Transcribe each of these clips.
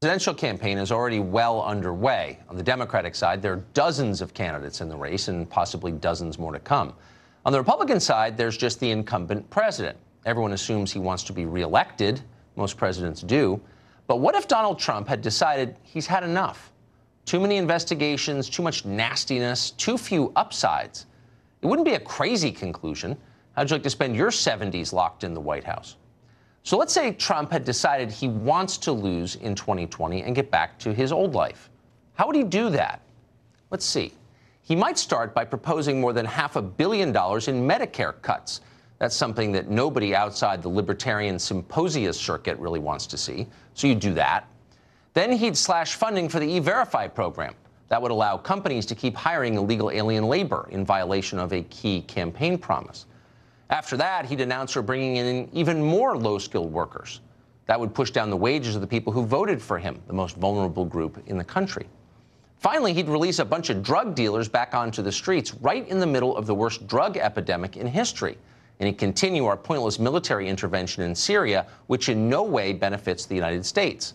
presidential campaign is already well underway. On the Democratic side, there are dozens of candidates in the race and possibly dozens more to come. On the Republican side, there's just the incumbent president. Everyone assumes he wants to be reelected. Most presidents do. But what if Donald Trump had decided he's had enough? Too many investigations, too much nastiness, too few upsides. It wouldn't be a crazy conclusion. How'd you like to spend your 70s locked in the White House? So let's say Trump had decided he wants to lose in 2020 and get back to his old life. How would he do that? Let's see. He might start by proposing more than $500 million in Medicare cuts. That's something that nobody outside the libertarian symposia circuit really wants to see. So you do that. Then he'd slash funding for the E-Verify program. That would allow companies to keep hiring illegal alien labor in violation of a key campaign promise. After that, he'd announce we're bringing in even more low-skilled workers. That would push down the wages of the people who voted for him, the most vulnerable group in the country. Finally, he'd release a bunch of drug dealers back onto the streets right in the middle of the worst drug epidemic in history. And he'd continue our pointless military intervention in Syria, which in no way benefits the United States.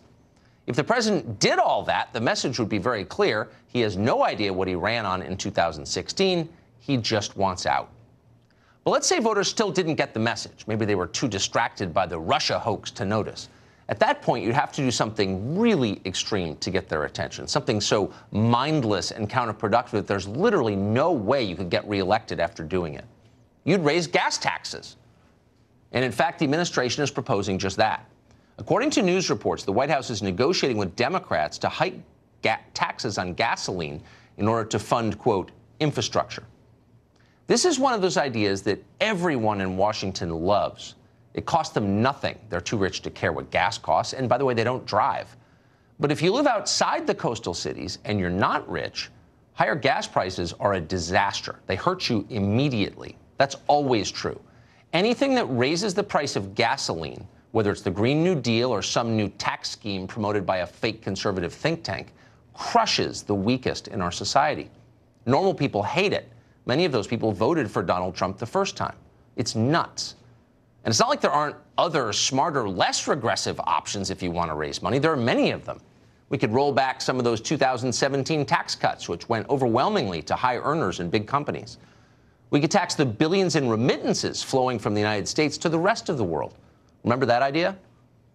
If the president did all that, the message would be very clear. He has no idea what he ran on in 2016. He just wants out. But let's say voters still didn't get the message. Maybe they were too distracted by the Russia hoax to notice. At that point, you'd have to do something really extreme to get their attention, something so mindless and counterproductive that there's literally no way you could get reelected after doing it. You'd raise gas taxes. And in fact, the administration is proposing just that. According to news reports, the White House is negotiating with Democrats to hike taxes on gasoline in order to fund, quote, infrastructure. This is one of those ideas that everyone in Washington loves. It costs them nothing. They're too rich to care what gas costs. And by the way, they don't drive. But if you live outside the coastal cities and you're not rich, higher gas prices are a disaster. They hurt you immediately. That's always true. Anything that raises the price of gasoline, whether it's the Green New Deal or some new tax scheme promoted by a fake conservative think tank, crushes the weakest in our society. Normal people hate it. Many of those people voted for Donald Trump the first time. It's nuts. And it's not like there aren't other, smarter, less regressive options if you want to raise money. There are many of them. We could roll back some of those 2017 tax cuts, which went overwhelmingly to high earners and big companies. We could tax the billions in remittances flowing from the United States to the rest of the world. Remember that idea?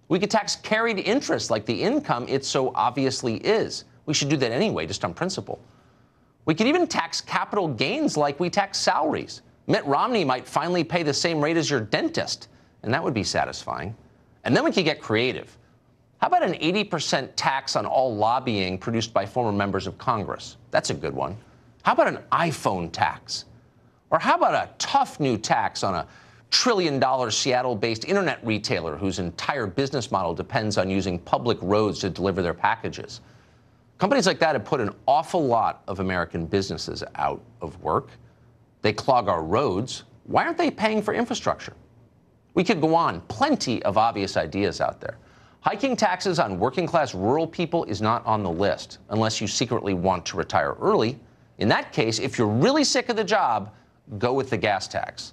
We could tax carried interest like the income it so obviously is. We should do that anyway, just on principle. We could even tax capital gains like we tax salaries. Mitt Romney might finally pay the same rate as your dentist, and that would be satisfying. And then we could get creative. How about an 80% tax on all lobbying produced by former members of Congress? That's a good one. How about an iPhone tax? Or how about a tough new tax on a trillion-dollar Seattle-based internet retailer whose entire business model depends on using public roads to deliver their packages? Companies like that have put an awful lot of American businesses out of work. They clog our roads. Why aren't they paying for infrastructure? We could go on. Plenty of obvious ideas out there. Hiking taxes on working-class rural people is not on the list, unless you secretly want to retire early. In that case, if you're really sick of the job, go with the gas tax.